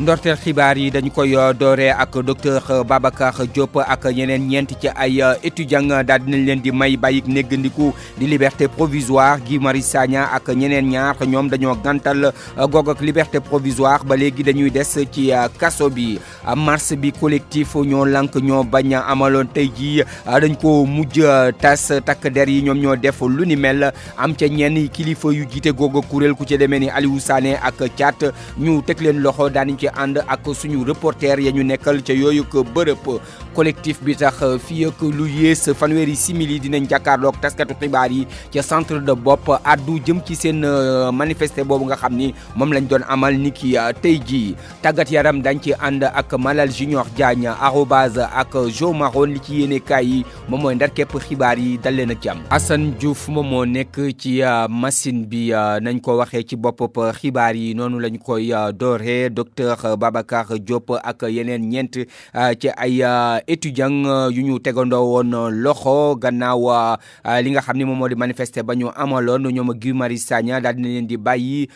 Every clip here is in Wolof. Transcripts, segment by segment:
ndorteel xibaar yi dañu koy dooree ak docteur Babacar Diop ak ñeneen ñeent ci ay étudiants daal dinañ leen di may bàyyik néggandiku di liberté provisoire Guy Marius Sagna ak ñeneen ñaar ñoom dañoo gàntal goog ak liberté provisoire ba léegi dañuy des ci kaso bi marche bi collectif ñoo lank ñoo bañ a amaloon tey jii dañ ko mujj tas takk der yi ñoom ñoo def lu ni mel am ca ñenn kilifa yu jiite goog kuréel ku ci demee ni Aliou Sané ak Thiat ñu teg leen loxo daaniñ ci ànd ak suñu reporter ya ñu nekkal ca yooyu ko bërëb collectif bi tax fii ak lu yées fanweeri simili dinañ jàkkaarloog taskatu xibaar yi ca centre de bopp addu jëm ci seen manifester boobu nga xam ni moom lañ doon amal ni ki tey jii tàggat yaram dañ ci ànd ak Malal Junior Diagne arobase ak Jo Maron li ci yéene kaay yi moom mooy ndar képp xibaar yi dal leen ak jàmm Assane Diouf moom moo nekk ci machine bi nañ ko waxee ci bopp xibaar yi noonu lañ koy dooree docteur Babacar Diop ak yeneen ñeent ci ay étudiants yu ñu tegandoo woon loxo gannaaw li nga xam ni moom moo di manifester ba ñu amaloon ñoom Guy Marius Sagna daal dina leen di bàyyi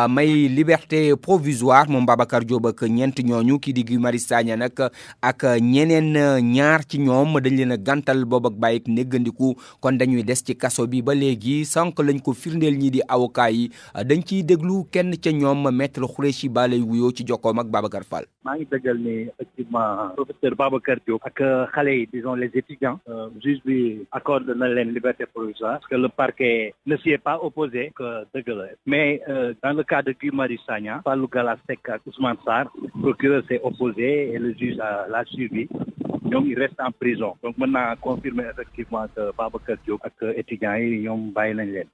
may liberté provisoire moom Babacar Diop ak ñeent ñooñu kii di Guy Marius Sagna nag ak ñeneen ñaar ci ñoom dañ leen a gàntal boobu ak bàyyik néggandiku kon dañuy des ci kaso bi ba léegi sànq lañ ko firndeel ñii di avocat yi dañ ciy déglu kenn ca ñoom maître Khoureyssi Ba lay wuyoo ci jokkoom ak Babacar Fall. maa ngi dëggal ni effectivement professeur Babacar Diop ak xale yi disons les étudiants juge bi accorde na leen liberté provisoire parce que le parquet ne s'y est pas opposé que dëgg la mais dans le cas de Guy Marius Sagna Fallou Galass Seck ak Ousmane Sarr procureur s'est opposé et le juge l'a suivi ñoom ils restent en prison donc mën naa confirmer effectivement que Babacar Diop ak étudiants yi ñoom bàyyi nañ leen.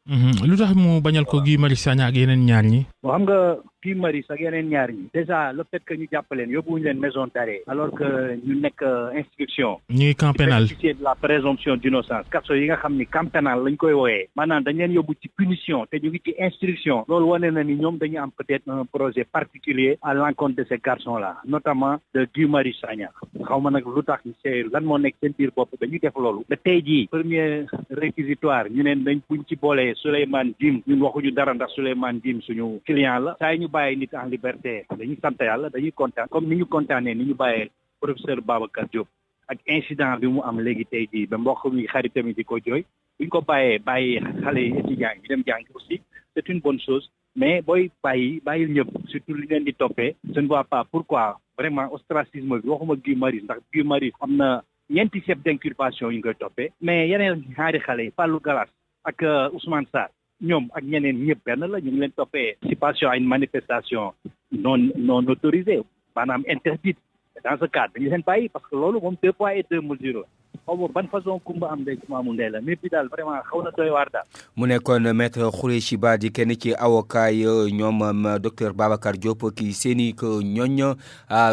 lu tax mu bañal ko Guy Marius Sagna ak yeneen ñaar ñi. bon xam nga Guy Marius ak yeneen ñaar ñi déjà le fait que ñu jàpp leen yóbbuwuñu leen maison d'arrêt alors que ñu nekk instruction. ñu ngi camp pénal bénéficier de la présomption d'innocence kaso yi nga xam ni camp pénal lañ koy wooyee maanaam dañ leen yóbbu ci punition te ñu ngi ci instruction loolu wane na ni ñoom dañu am peut-être un projet particulier à l'encontre de ces garçons là notamment de Guy Marius Sagna xaw ma nag lu tax c'est lan moo nekk seen biir bopp dañuy def loolu ba tey jii premier réquisitoire ñu neen dañ buñ ci boolee Souleymane Dim ñun waxuñu dara ndax Souleymane Dim suñu client la saa yi ñu bàyyi nit en liberté dañuy sant yàlla dañuy kontaan comme ni ñu kontaanee ni ñu bàyyee professeur Babacar Diop ak incident bi mu am léegi tey jii ba mbokk mi xaritam yi di ko jooy buñ ko bàyyi xale yi étudiants yi dem jàngi aussi c'est une bonne chose mais booy bàyyil ñëpp surtout li leen di toppee je ne vois pas pourquoi vraiment ostracisme bi waxuma Guy Marius ndax Guy Marius am na ñeenti chef d'inculpation yu ñu koy toppee mais yeneen ñaari xale yi Fallou Galass ak Ousmane Sarr ñoom ak ñeneen ñëpp benn la ñu ngi leen toppee participation à une manifestation non autorisée maanaam interdite dans ce cas dañu leen bàyyi parce que loolu moom 2 poids et 2 mesures la xaw ma ban façon kumba am ndey maamu ndey la mais bi daal vraiment xaw na doy waar daal. mu nekkoon maître Khoureyssi Ba di kenn ci avocat yi ñoom docteur Babacar Diop ki seeni ko ñooñ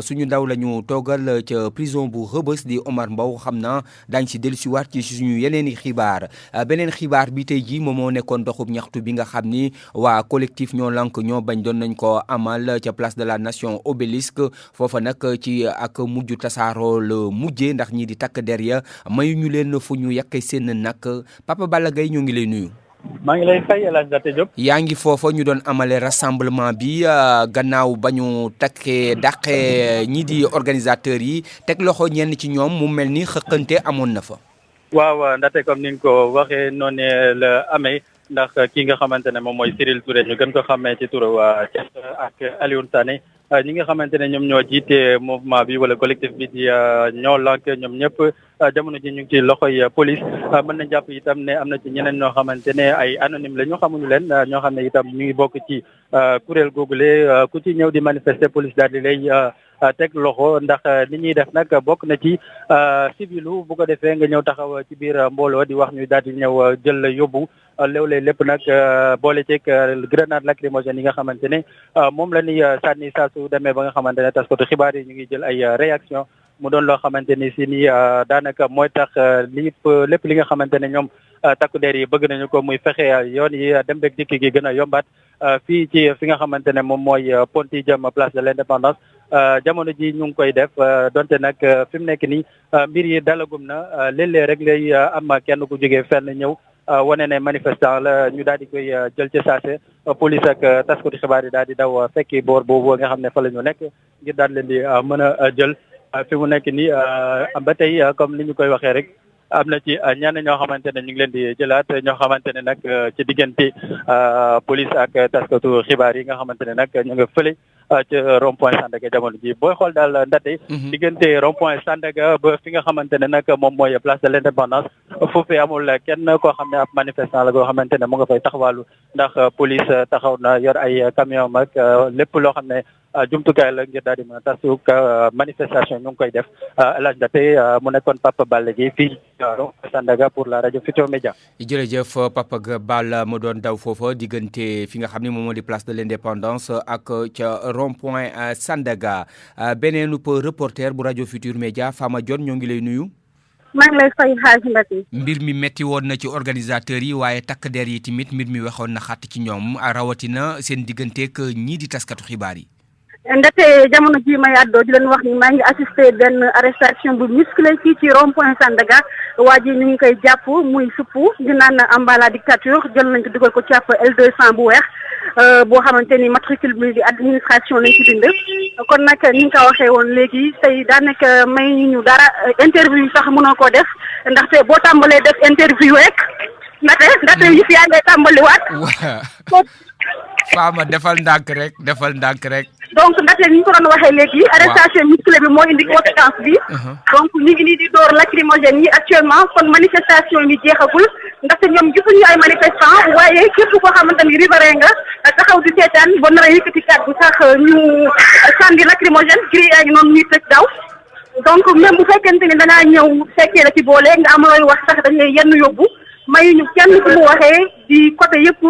suñu ndaw la ñu toogal ca prison bu Rebeuss di Omar Mbow xam naa daañu si dellusiwaat ci suñu yeneen i xibaar beneen xibaar bi tey jii moom moo nekkoon doxub ñaxtu bi nga xam ni waa collectif ñoo lank ñoo bañ doon nañ ko amal ca place de la nation Obélisque foofa nag ci ak mujj tasaaroo la mujjee ndax ñi di takk der ya mayu ñu leen fu ñu yàqee seen nag Papa Balla Gaye ñoo ngi lay nuyu. maa ngi lay fay El Hadj Ndate Diop. yaa ngi foofa ñu doon amale rassemblement bi gannaaw ba ñu dàqee ñii di organisateurs yi teg loxo ñenn ci ñoom mu mel ni xëqante amoon na fa. waaw Ndate comme ni nga ko waxee noonu la amee ndax ki nga xamante ne moom mooy Cyril Touré ñu gën ko xamee ci turu Thiat ak Alioune Sané ñi nga xamante ne ñoom ñoo jiite mouvement bi wala collectif bi di ñoo lank ñoom ñëpp jamono ji ñu ngi ci loxoy police mën nañ jàpp itam ne am na ci ñeneen ñoo xamante ne ay anonyme la ñu xamuñu leen ñoo xam ne itam ñu ngi bokk ci kuréel googule ku ci ñëw di manifester police daal di lay teg loxo ndax li ñuy def nag bokk na ci civilu bu ko defee nga ñëw taxaw ci biir mbooloo di wax ñu daal di ñëw jël la yóbbu léeg-léeg lépp nag boole ceeg grenade lacrymogène yi nga xamante ne moom la ñuy sànni saa su demee ba nga xamante ne taskatu xibaar yi ñu ngi jël ay réaction mu doon loo xamante ni si ni daanaka mooy tax lépp li nga xamante ne ñoom takku der yi bëgg nañu ko muy fexe yoon yi dem beeg dikk gi gën a yombaat fii ci fi nga xamante ne moom mooy Ponty jëm place de l'Indépendance jamono ji ñu ngi koy def donte nag fi mu nekk nii mbir yi dalagum na léeg-léeg rek lay am kenn ku jógee fenn ñëw wane ne manifestant la ñu daal di koy jël ci saase police ak taskati xibaar yi daal di daw fekki boor boobu nga xam ne fa la ñu nekk ngir daal leen di mën a jël fi mu nekk nii ba tey comme ni ñu koy waxee rek am na ci ñenn ñoo xamante ne ñu ngi leen di jëlaat ñoo xamante ne nag ci diggante police ak taskatu xibaar yi nga xamante ne nag ñu nga fële ci rond point Sandaga jamono ji booy xool daal ndate diggante rond point Sandaga ba fi nga xamante ne nag moom mooy place de l'indépendance foofee amul kenn koo xam ne ab manifestant la koo xamante ne mu nga fay taxawaalu ndax police taxaw na yor ay camion mag lépp loo xam ne jumtukaay la ngir daal di mën a tasuk manifestation ñu ngi koy def El Hadj Ndate mu nekkoon Papa Balla Gueye fii Sandaga pour la rajo Futurs Médias. jërëjëf Papa Balla mu doon daw foofa diggante fi nga xam ne moom moo di place de l'indépendance ak ca rond-point Sandaga beneenu reporter bu rajo Futurs Médias Fama Dione ñoo ngi lay nuyu. maa ngi lay fay xaalis Ndate. mbir mi metti woon na ci organisateurs yi waaye takk der yi tamit mbir mi waxoon na xàtt ci ñoom rawatina seen digganteeg ñii di taskatu xibaar yi. Ndate jamono ji may àddoo di leen wax ni maa ngi assisté benn arrestation bu musclé fii ci rond point Sandaga waa ji ñu ngi koy jàpp muy suppu di naan amba dictature jël nañ ko dugal ko ci ab L200 bu weex boo xamante ni matricule bi di administration lañ ci bind. kon nag ni nga ko waxee woon léegi tey daanaka may ñu dara interview sax mënoo koo def ndaxte boo tàmbalee def interview rek ndaxte yi fi yaa ngay tàmbaliwaat. Fama defal ndànk rek. donc ndaxte ni ñu ko doon waxee léegi. arrestation musclé bi moo indi conséquence bi. donc ñu ngi nii di door lacrymogène yi actuellement kon manifestation yi jeexagul ndaxte ñoom gisuñu ay manifestant waaye képp koo xamante ni riverain nga taxaw di seetaan ba nar a yëkkati kàddu sax ñu sànni lacrymogène gris yaa ngi noonu ñuy tëj daw. donc même bu fekkente ni dangaa ñëw fekkee la ci boole nga am looy wax sax dañ lay yenn yóbbu mayuñu kenn ku mu waxee di côté yëpp.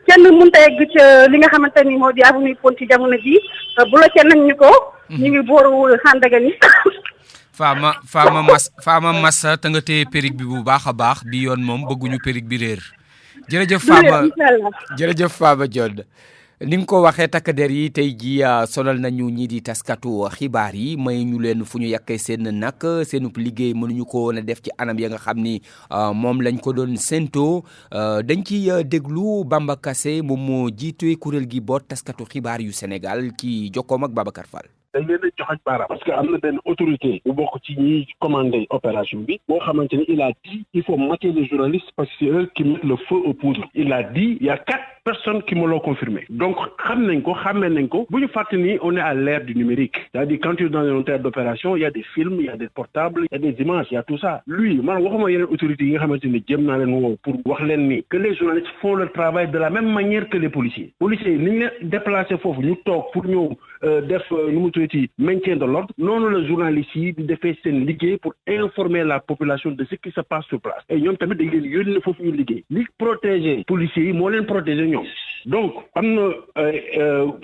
kenn mënut a yegg ca li nga xamante ni moo di avenue Ponty jamono ji bloqué nañ ñu ko. ñu ngi booru Sandaga ni. Fama Massa te nga téye périg bi bu baax a baax bi yoon moom bëgguñu périg bi réer. jërëjëf Fama Dione ni nga ko waxee takk der yi tey jii sonal nañu ñii di taskatu xibaar yi may ñu leen fu ñu yàqee seen nag seenub liggéey mënuñu ko woon a def ci anam ya nga xam ni moom lañ ko doon séentoo dañ ci déglu Bamba Kassé moom moo jiite kuréel gi boot taskatu xibaar yu Sénégal ci jokkoom ak Babacar Fall. dañ leen a joxañ baaraam parce que am na benn autorité bu bokk ci ñiy commandé opération bi boo xamante ni il a dit il faut mater les journalistes parce que c'est eux qui mettent le feu aux poudres il a dit il y a 4 personnes qui me l'ont confirmé donc xam nañ ko xàmmee nañ ko bu ñu fàtte ni on est à l'ère du numérique c'est-à-dire quand tu es dans un théâtre d'opération il y a des films il y a des portables il y a des images il y a tout ça lui man waxuma yeneen autorités yi nga xamante ni jëm naa leen woo pour wax leen ni que les journalistes font leur travail de la même manière que les policiers ni ñu leen déplacé foofu ñu toog pour ñëw def nu mu tuddati maintien de l'ordre noonu la journalistes yi di defee seen liggéey pour informer la population de ce qui se passe sur place et ñoom tamit dañ leen yónni foofu ñu liggéey li protéger policiers yi moo leen protéger ñoom donc am na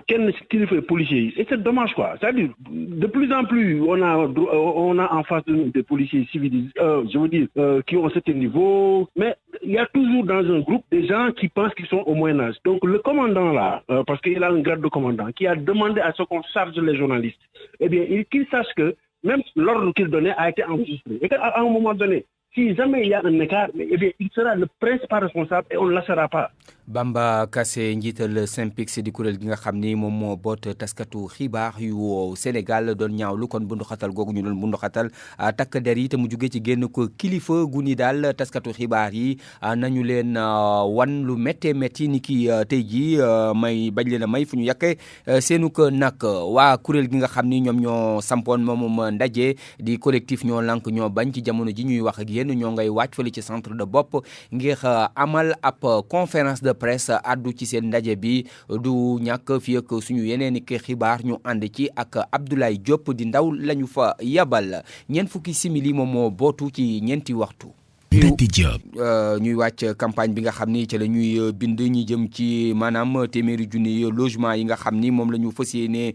kenn ci kilifa policiers yi et c'est dommage quoi c'est-à-dire de plus en plus on a en face de nous des policiers civilisés je veux dire qui ont un certain niveau mais il y a toujours dans un groupe des gens qui pensent qu'ils sont au Moyen-Âge donc le commandant là parce qu'il a un grade de commandant qui a demandé à ce qu'on charge les journalistes eh bien qu'il sache que même l'ordre qu'il donnait a été enregistré et qu'à un moment donné si jamais il y a un écart, eh bien, il sera le principal responsable et on ne le laissera pas. Bamba Kassé njiital Synpics di kuréel gi nga xam ni moom moo boot taskatu xibaar yu Sénégal doon ñaawlu kon bunduxatal googu ñu doon bunduxatal takk der yi te mu jugee ci génn ko kilifa gu ni daal taskatu xibaar yi nañu leen wan lu méttee métti ni ki tey jii may bañ leen a may fu ñu yàqee seenu ko nag waa kuréel gi nga xam ni ñoom ñoo sampoon moom ndaje di collectif ñoo lank ñoo bañ ci jamono ji ñuy wax ak yéen ñoo ngay wàcc fële ci centre de bopp ngir amal ab conférence de presse addu ci seen ndaje bi du ñàkk fii ak suñu yeneen i xibaar ñu ànd ci ak Abdoulaye Diop di ndaw lañu fa yabal ñeent fukki simili moom moo bootu ci ñeenti waxtu. ñuy wàcc campagne bi nga xam ni ci la ñuy bind ñi jëm ci maanaam téeméeri junni logement yi nga xam ni moom la ñu fas yéene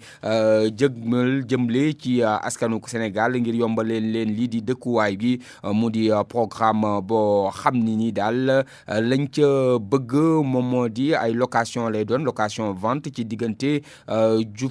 jëmle ci askanu Sénégal ngir yombal leen lii di dëkkuwaay bi mu di programme boo xam ni daal lañ ca bëgg moom moo di ay location lay doon location vente ci diggante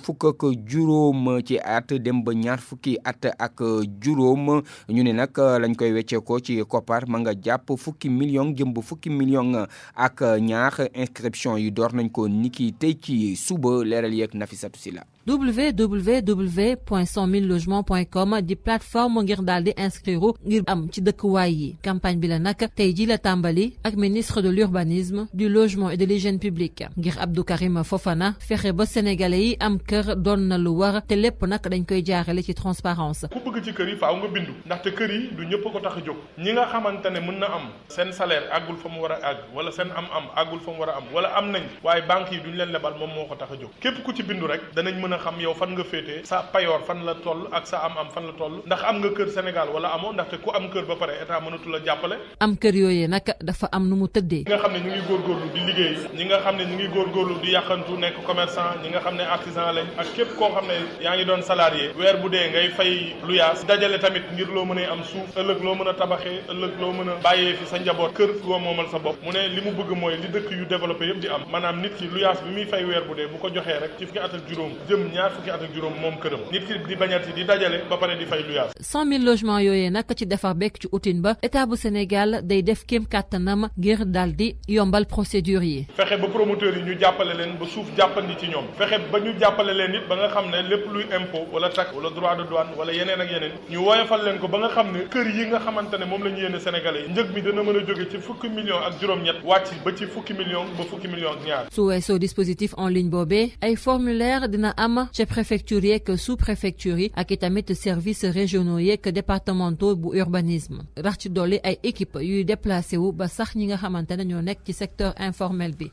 fukk ak juróom ci at dem ba ñaar fukki at ak juróom ñu ne nag lañ koy wecceekoo ci koppar ma nga jàpp fukki million jëm ba fukki million ak ñaar inscription yi door nañ ko niki tey ci suba leeral yeeg Nafissatou Sila www.100000logements.com di plateforme ngir daal di inscrire ngir am ci dëkkuwaay yi campagne bi la nag tey ji la tàmbali ak ministre de l'urbanisme du logement et de l'hygiène publique ngir Abdou Karim Fofana fexe ba sénégalais yi am kër doon na lu war te lépp nag dañ koy jaarale ci transparence ku bëgg ci kër yi faaw nga bindu ndaxte kër yi du ñëpp ko tax a jóg ñi nga xamante ne mën na am seen salaire àggul fa mu war a àgg wala seen am àggul fa mu war a am wala am nañ waaye banque yi duñ leen lebal moom moo ko tax a jóg képp ku ci bindu rek danañ mën a xam yow fan nga féetee sa payoor fan la toll ak sa am fan la toll ndax am nga kër Sénégal wala amoo ndaxte ku am kër ba pare état mënatu la jàppale. am kër yooyee nag dafa am nu mu tëddee. ñi nga xam ne ñu ngi góorgóorlu di liggéey ñi nga xam ne ñu ngi góorgóorlu di yàqantu nekk commerçant ñi nga xam ne artisan lañ ak képp koo xam ne yaa ngi doon salarié weer bu dee ngay fay luyaas dajale tamit ngir loo mën a am suuf ëllëg loo mën a tabaxee ëllëg loo mën a bàyyee fi sa njaboot kër goo moomal sa bopp mu ne li mu bëgg mooy li dëkk yu développé yëpp di am maanaam nit ki luyaas bi muy fay weer bu dee bu ko joxee rek ci fukki at ak juróom jëm ñaar fukki at ak juróom moom këram nit ki di bañati di dajale ba pare di fay luyaas 100 000 logements yooyee nag ci defar bekk ci utin ba état bu Sénégal day def kéem kàttanam ngir daal di yombal procédure yi fexe ba promoteurs yi ñu jàppale leen ba suuf jàppandi ci ñoom fexe ba ñu jàppale leen it ba nga xam ne lépp luy impôt wala taxe wala droit de douane wala yeneen ak yeneen ñu woyofal leen ko ba nga xam ne kër yi nga xamante ne moom la ñu yéene Sénégalais yi njëg mi dana mën a jóge ci fukki millions ak juróom-ñett wàcc ba ci fukki millions ba fukki millions ak ñaar su weesoo dispositif en ligne boobee ay formulaire dina am ca préfecture yeeg sous préfecture yi ak itamit services régionaux yeeg départementaux bu urbanisme rax ci dolli ay équipe yuy déplacé wu ba sax ñi nga xamante ne ñoo nekk ci secteur informel bi.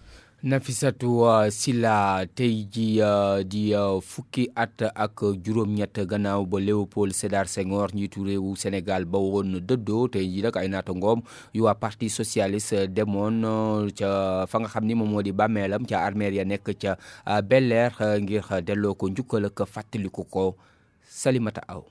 Nafissatou Sila tey ji di fukki at ak juróom-ñett gannaaw ba Léopold Sédar Senghor njiitu réewu Sénégal ba woon dëddoo tey ji nag ay naataangoom yu waa parti socialiste demoon ca fa nga xam ni moom moo di bàmmeelam ca armeer ya nekk ca Bel Air ngir delloo ko njukkal ak fàttaliku ko Salimata Aw.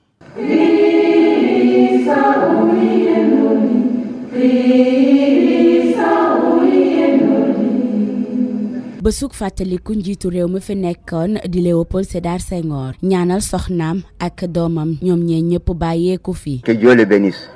bësug fàttaliku njiitu réew mi fi nekkoon di Léopold Sédar Senghor ñaanal soxnaam ak doomam ñoom ñee ñëpp bàyyeeku fi. Que Dieu le bénisse.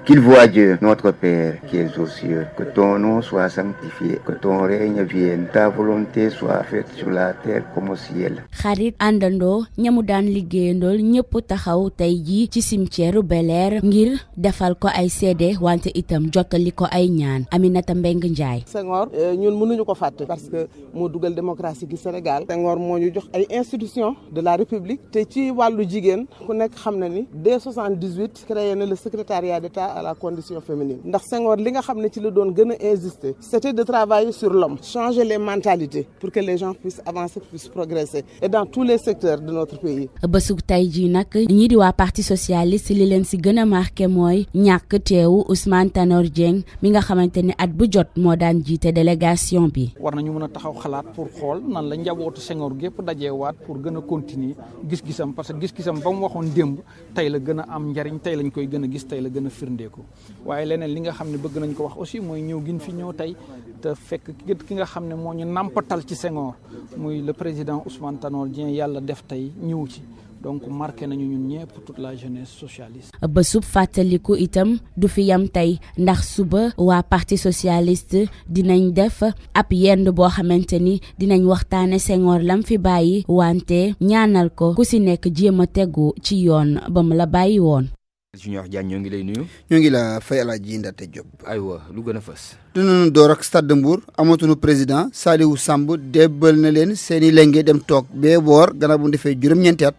Qu'il voie Dieu, notre Père qui es aux cieux, que ton nom soit sanctifié, que ton règne vienne, ta volonté soit faite sur la terre comme au ciel. xarit àndandoo ñamu daan liggéeyandool ñëpp taxaw tey jii ci cimetière Bel Air ngir defal ko ay seede wante itam jottali ko ay ñaan. Aminata Mbengue Ndiaye. Senghor ñun mënuñu ko fàtte parce que moo dugal démocratie gi Sénégal. Senghor moo ñu jox ay institutions de la République te ci wàllu jigéen ku nekk xam na ni dès 78 créé na le secrétariat d'État à la condition féminine ndax Senghor li nga xam ne ci la doon gën a insister c'était de travailler sur l'homme changer les mentalités pour que les gens puissent avancer puissent progresser et dans tous les secteurs de notre pays. bésug tey jii nag ñii di waa parti socialiste li leen si gën a marqué mooy ñàkk teewu Ousmane Tanor Dieng mi nga xamante ni at bu jot moo daan jiite délégation bi. war nañu mën a taxaw xalaat pour xool nan la njabootu Senghor gépp dajeewaat pour gën a continuer gis-gisam parce que gis-gisam ba mu waxoon démb tey la gën a am njariñ tey lañ koy gën a gis tey la gën a firnde ko waaye leneen li nga xam ne bëgg nañ ko wax aussi mooy ñëw gin fi ñëw tey te fekk ki nga xam ne moo ñu nampatal ci Senghor muy le président Ousmane Tanor Dieng yàlla def tey ñëw ci donc marqué nañu ñun ñëpp toute la jeunesse socialiste. bésub fàttaliku itam du fi yam tey ndax suba waa parti socialiste dinañ def ab yend boo xamante ni dinañ waxtaane Senghor lam fi bàyyi wante ñaanal ko ku si nekk jéem a tegu ci yoon ba mu la bàyyi woon. Junior Diagne ñoo ngi lay nuyu. ñoo ngi la fay Alaaji Ndate Diop. aywa lu gën a fës. dinañu door ak Stade de Mbour amatuñu président Saliou Samb débbal na leen seeni lenge dem toog bee boor gannaaw bu ñu defee juróom-ñeenti at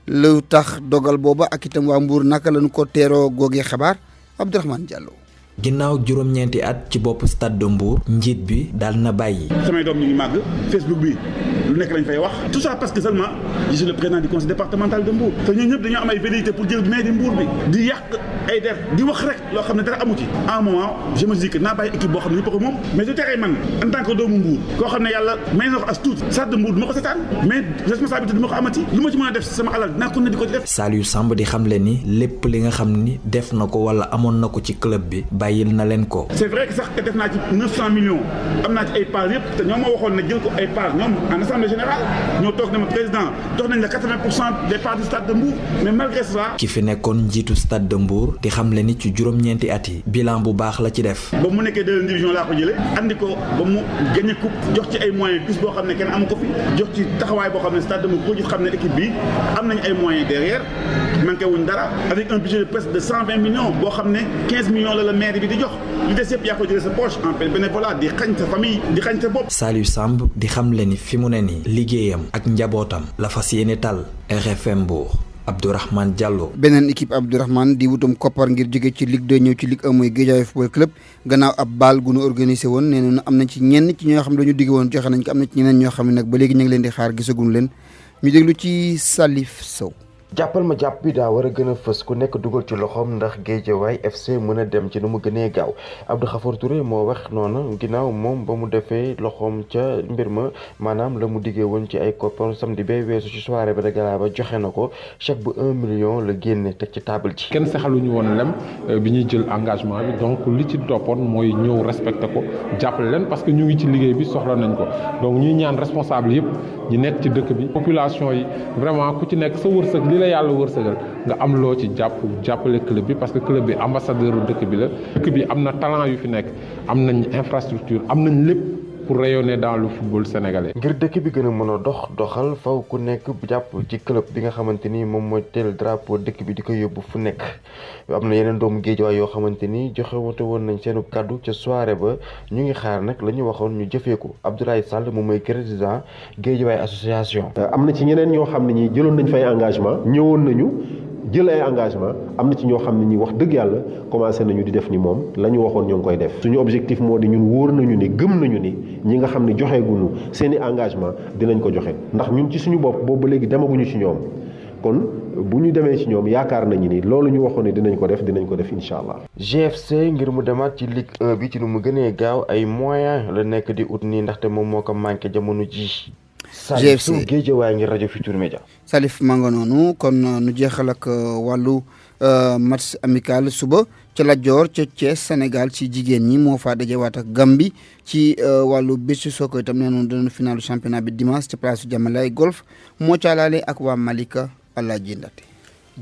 lu tax dogal booba ak itam waa Mbour naka lañu ko teeroo googee xabaar Abdourahmane Diallo. ginnaaw juróom-ñeenti at ci bopp Stade de Mbour njiit bi daal na bàyyi. samay doom ñu ngi màgg Facebook bi lu nekk lañ fay wax tout ça parce que seulement je suis le président du conseil départemental de Mbour te ñun ñëpp dañoo am ay velléité pour jël maire di Mbour bi di yàq ay der di wax rek loo xam ne dara amu ci à un moment je me dis que naa bàyyi équipe boo xam ne ñëpp ko moom mais du teree man en tant que doomu Mbour koo xam ne yàlla may na ko as tuut Stade de Mbour du ma ko seetaan mais responsabilité du ma ko amati lu ma ci mën a def sama alal dinaa ko ne di ko ci def. Saliou Samb di xamle ni lépp li nga xam ni def na ko wala amoon na ko ci club bi bàyyil na leen ko. c'est vrai que sax def naa ci 900 millions am naa ci ay parts yëpp te ñoom ma waxoon ne jël ko ay parts ñoom en assemblée générale ñoo toog ne ma président jox nañ la 80% des parts du stade de Mbour mais malgré ça. ki fi nekkoon njiitu stade de Mbour di xamle ni ci juróom-ñeenti at yi bilan bu baax la ci def. ba mu nekkee deuxième division laa ko jëlee andi ko ba mu gagné coupe jox ci ay moyens bis boo xam ne kenn amu ko fi jox ci taxawaay boo xam ne stade de Mbour ko gis xam ne équipe bi am nañ ay moyens derrière manqué wuñ dara avec un budget de presque de 120 millions boo xam ne 15 millions la maire bi di jox li des yëpp yaa ko jëlee sa poche en bénévolat di xañ sa famille di xañ sa bopp. Saliou Samb di xamle ni fi mu ne nii liggéeyam ak njabootam la fas yéene tal RFM Mbour. Abdourahmane Diallo. beneen équipe Abdourahmane di wutum koppar ngir jóge ci Ligue 2 ñëw ci Ligue 1 mooy Guédiawaye Football Club gannaaw ab baal gu nu organisé woon nee na am na ci ñenn ci ñoo xam ne dañu digg woon joxe nañ ko am na ci ñeneen ñoo xam ne nag ba léegi ñu ngi leen di xaar gisaguñu leen ñu déglu ci Salif Sow. jàppal ma jàpp bi daa war a gën a fës ku nekk dugal ci loxoom ndax Guédiawaye FC mën a dem ci nu mu gënee gaaw Abdou Khafour Touré moo wax noonu ginnaaw moom ba mu defee loxoom ca mbir ma maanaam la mu diggee woon ci ay koppar samedi bay weesu ci soirée ba de gala ba joxe na ko chèque bu 1 million la génne teg ci table ji. kenn saxaluñu woon lem bi ñuy jël engagement bi donc li ci toppoon mooy ñëw respecté ko jàppale leen parce que ñu ngi ci liggéey bi soxla nañ ko donc ñuy ñaan responsable yëpp ñi nekk ci dëkk bi population yi vraiment ku ci nekk sa wërsëg li la yàlla wërsëgal nga am loo ci jàppale club bi parce que club bi ambassadeur dëkk bi la dëkk bi am na talent yu fi nekk am nañ infrastructure am nañ lépp pour rayonner dans le football sénégalais. ngir dëkk bi gën a mën a doxal faw ku nekk jàpp ci club bi nga xamante ni moom mooy teel drapeau dëkk bi di ko yóbbu fu nekk am na yeneen doomu Guédiawaye yoo xamante ni joxe wote woon nañ seenu kaddu ca soirée ba ñu ngi xaar nag la ñu waxoon ñu jëfee ko Abdoulaye Sall moom mooy président Guédiawaye association. am na ci ñeneen ñoo xam ne ñi jëloon nañ fay engagement ñëwoon nañu. jël ay engagement am na ci ñoo xam ne ñi wax dëgg yàlla commencé nañu di def ni moom la ñu waxoon ñoo ngi koy def suñu objectif moo di ñun wóor nañu ni gëm nañu ni ñi nga xam ne joxeeguñu seeni engagement dinañ ko joxe ndax ñun ci suñu bopp boobu ba léegi demaguñu ci ñoom kon bu ñu demee ci ñoom yaakaar nañu ni loolu ñu waxoon ne dinañ ko def incha allah. GFC ngir mu demaat ci Ligue 1 bi ci nu mu gënee gaaw ay moyens la nekk di ut nii ndaxte moom moo ko manqué jamono ji. GFC Guédiawaye ngir rajo Futur Média. Salif maa nga noonu kon nu jeexal ak wàllu match amical suba ca Lat Dior ca Thiès Sénégal ci jigéen ñi moo faa dajewaat ak Gambie ci wàllu beach soccer itam nee noonu dana finalu championnat bi dimanche ca place Jamalay golf moo caalaale ak waa Malika Alaaji Ndate.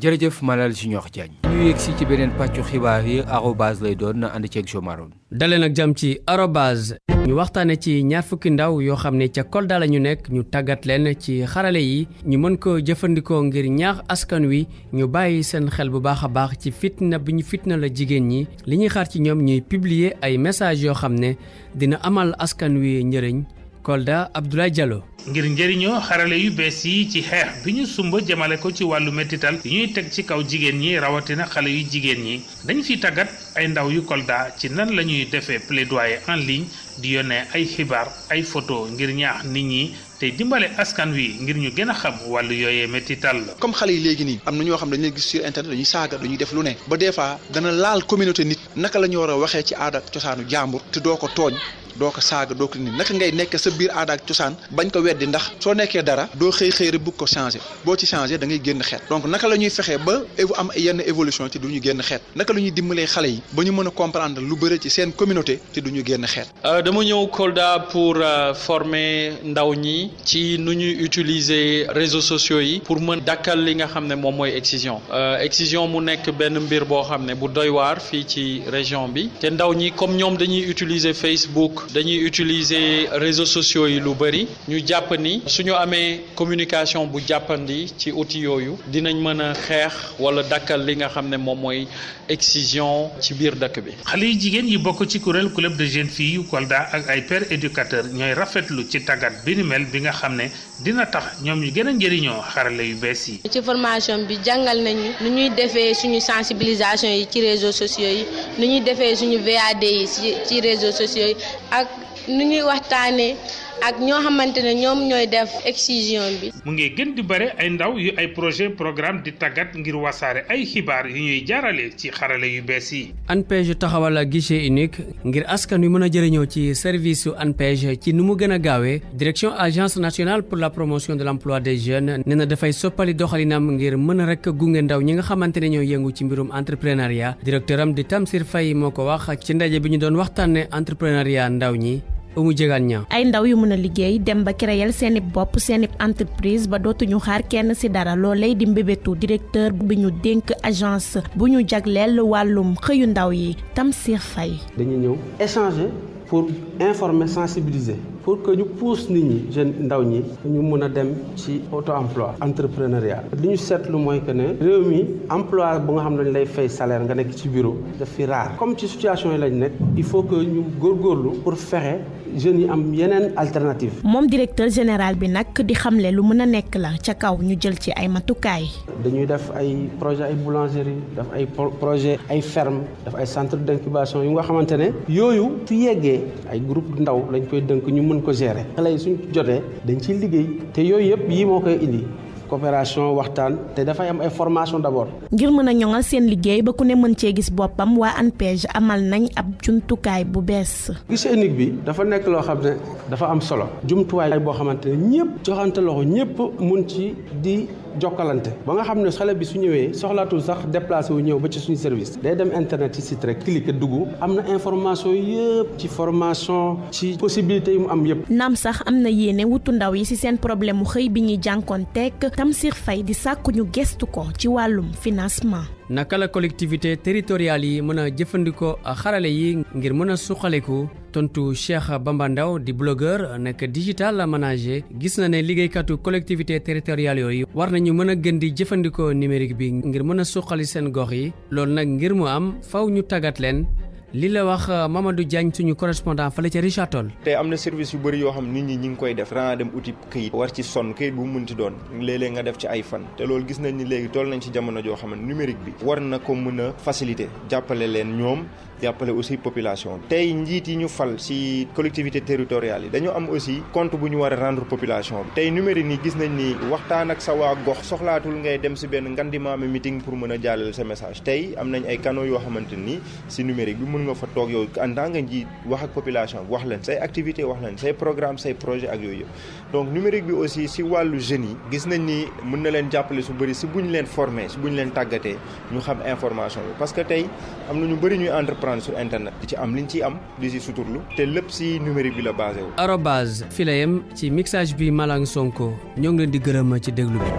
jërëjëf Malal Junior Diagne. ñu yegg si ci beneen pàccu xibaar yi arobase lay doon ànd ceeg Jomaroon. daleen ak jàmm ci arobase ñu waxtaane ci ñaar fukki ndaw yoo xam ne ca Kolda la ñu nekk ñu tàggat leen ci xarale yi ñu mën ko jëfandikoo ngir ñaax askan wi ñu bàyyi seen xel bu baax a baax ci fitna bi ñu fitna la jigéen ñi li ñuy xaar ci ñoom ñuy publier ay message yoo xam ne dina amal askan wi njëriñ Kolda Abdoulaye Diallo. ngir njëriñoo xarale yu bees yi ci xeex bi ñu sumba jëmale ko ci wàllu mettital yu ñuy teg ci kaw jigéen ñi rawatina xale yu jigéen ñi dañ fi tàggat ay ndaw yu Kolda ci nan la ñuy defee plaidoyer en ligne di yónnee ay xibaar ay photo ngir ñaax nit ñi te dimbale askan wi ngir ñu gën a xam wàllu yooyee mettital la. comme xale yi léegi nii am na ñoo xam dañuy gis sur internet dañuy saaga dañuy def lu ne ba des fois dana laal communauté nit naka la ñu war a waxee ci aada ak cosaanu jàmbur te doo ko tooñ doo ko saaga doo ko nit naka ngay nekk sa biir aada ak cosaan bañ ko weddi ndax soo nekkee dara doo xëy rek bëgg ko changé boo ci changé da ngay génn xeet donc naka la ñuy fexee ba am yenn évolution te du ñu génn xeet naka la ñuy dimbalee xale yi ba ñu mën a comprendre lu bëri ci seen communauté te du ñu génn xeet. dama ñëw Kolda pour former ndaw ñi ci nu ñuy utiliser réseaux sociaux yi pour mën dakkal li nga xam ne moom mooy excision mu nekk benn mbir boo xam ne bu doy waar fii ci région bi te ndaw ñi comme ñoom dañuy utiliser Facebook dañuy utiliser réseaux sociaux yi lu bëri ñu jàpp ni suñu amee communication bu jàppandi ci outils yooyu dinañ mën a xeex wala dakkal li nga xam ne moom mooy excision ci biir dëkk bi. xale yu jigéen yi bokk ci kuréel club de jeunes filles yu Kolda ak ay pères éducateurs ñooy rafetlu ci tàggat bi ni mel bi nga xam ne dina tax ñoom ñu gën a njëriñoo xarale yu bees yi. ci formation bi jàngal nañu nu ñuy defee suñu sensibilisation yi ci réseaux sociaux yi nu ñuy defee suñu VAD yi ci réseaux sociaux yi ak nu ñuy waxtaanee ak ñoo xamante ne ñoom ñooy def excision bi. mu ngi gën di bare ay ndaw yu ay projet programme di tàggat ngir wasaare ay xibaar yu ñuy jaarale ci xarale yu bees yi. ANPEJ taxawal guichet unique ngir askan wi mën a jëriñoo ci service su ANPEJ ci nu mu gën a gaawee direction agence nationale pour la promotion de l'emploi des jeunes nee na dafay soppali doxalinam ngir mën a rek gunge ndaw ñi nga xamante ne ñoo yëngu ci mbirum entrepreneuriat directeur am di Tamsir Faye moo ko wax ci ndaje bi ñu doon waxtaanee entrepreneuriat ndaw ñi Umu Jegaan ña ay ndaw yu mën a liggéey dem ba créer seeni bopp seeni entreprise ba dootuñu xaar kenn ci dara loolee di mbébétu directeur bi ñu dénk agence bu ñu jagleel wàllum xëyu ndaw yi Tamsir Faye. dañuy ñëw échanger pour informer sensibiliser pour que ñu pousse nit ñi jeunes ndaw ñi ñu mën a dem ci auto-emploi entrepreneuriat li ñu seetlu mooy que ne réew mi emploi bu nga xam ne dañ lay fay salaire nga nekk ci bureau daf fi rare comme ci situation yi lañ nekk il faut que ñu góorgóorlu pour fexe jeunes yi am yeneen alternative. moom directeur général bi nag di xamle lu mën a nekk la ca kaw ñu jël ci ay matukaay. dañuy def ay projet ay boulangerie def ay projet ay ferme def ay centre d'incubation yu nga xamante ne yooyu su yeggee ay groupe ndaw lañ koy dënk ñu mën ko gérer xale yi suñ jotee dañ ciy liggéey te yooyu yëpp yii moo koy indi coopération waxtaan te dafay am ay formation d'abord. ngir mën a ñoŋal seen liggéey ba ku ne mën cee gis boppam waa ANPEJ amal nañ ab jumtukaay bu bees. guichet unique bi dafa nekk loo xam ne dafa am solo jumtuwaay boo xamante ne ñëpp joxante loxo ñëpp mun ci di jokkalante ba nga xam ne xale bi su ñëwee soxlaatul sax déplacé wu ñëw ba ci suñu service day dem internet ci site rek cliquer dugg am na information yëpp ci formation ci possibilité yi mu am yëpp. naam sax am na yéene wutu ndaw yi ci seen problème mu xëy bi ñuy jànkoonteeg Tamsir Faye di sàkku ñu gestu ko ci wàllum financement. naka la collectivité territoriale yi mën a jëfandikoo xarale yi ngir mën a suqaleku tontu Cheikh Bamba Ndaw di blogueur nekk digital manager gis na ne liggéeykatu collectivité territoriale yooyu war nañu mën a gën di jëfandikoo numérique bi ngir mën a suqali seen gox yi loolu nag ngir mu am faw ñu tàggat leen li la wax Mamadou Diagne suñu correspondant fële ca Richard Toll. te am na service yu bëri yoo xam nit ñi ngi koy def raa dem uti këyit war ci sonn këyit bu mu mënti doon léeg-léeg nga def ci ay fan te loolu gis nañ ni léegi toll nañ ci jamono joo xam ne numérique bi war na ko mën a faciliter jàppale leen ñoom jàppale aussi population tey njiit yi ñu fal ci collectivité territoriale yi dañu am aussi compte bu ñu war a rendre population bi tey numérique ni gis nañ ni waxtaan ak sa waa gox soxlaatul ngay dem ci benn ngandimaame meeting pour mën a jàllale sa message tey am nañ ay canaux yoo xamante ni ci numérique bi mën nga fa toog yow en tant que njiit wax ak population bi wax leen say activité wax leen say programme say projet ak yooyu yëpp donc numérique bi aussi ci wàllu jeunes yi gis nañ ni mën na leen jàppale su bëri ci bu ñu leen formé ci bu ñu leen tàggatee ñu xam information bi parce que tey am na ñu bëri ñuy entreprendre sur internet di ci am liñ ciy am di ci suturlu te lépp ci numérique bi la basé wu. arobase fi la yem ci mixage bi Malang Sonko ñoo ngi leen di gërëm ci déglu bi.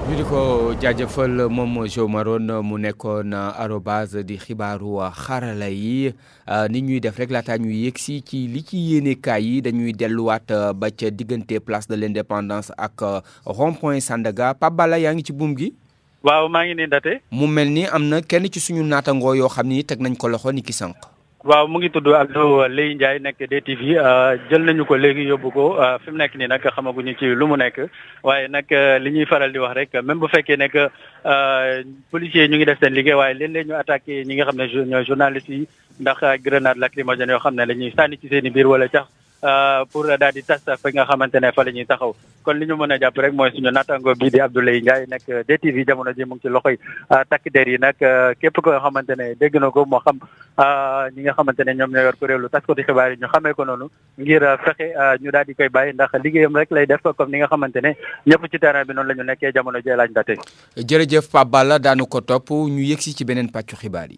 ñu di ko jaajëfal moom Jo Maron mu nekkoon arobase di xibaaru xarala yi ni ñuy def rek laataa ñuy yegsi ci li ci yéenekaay yi dañuy delluwaat ba ca diggante place de l'Indépendance ak rond-point Sandaga Pape Balla yaa ngi ci buum gi. waaw maa ngi nii Ndate. mu mel ni am na kenn ci suñu naatangoo yoo xam ni teg nañ ko loxo ni ki sànq. waaw mu ngi tudd Abdou Leye Ndiaye nekk DTV jël nañu ko léegi yóbbu ko fi mu nekk nii nag xamaguñu ci lu mu nekk waaye nag li ñuy faral di wax rek même bu fekkee nekk policiers ñu ngi def seen liggéey waaye léeg-léeg ñu attaqué ñi nga xam ne ñooy journalistes yi ndax grenade lacrymogène yoo xam ne la ñuy sànni ci seen i biir wala cax pour daal di tas fa nga xamante ne fa la ñuy taxaw kon li ñu mën a jàpp rek mooy suñu naataango bii di Abdoulaye Ndiaye nekk DTV jamono ji mu ngi ci loxoy takk der yi nag képp koo xamante ne dégg na ko moo xam ñi nga xamante ne ñoom ñoo yor kuréelu taskati xibaar yi ñu xamee ko noonu ngir fexe ñu daal di koy bàyyi ndax liggéeyam rek lay def comme ni nga xamante ne ñëpp ci terrain bi noonu la ñu nekkee jamono ji laaj Ndate. jërëjëf Pape Balla daanu ko topp ñu yegsi ci beneen pàccu xibaar yi.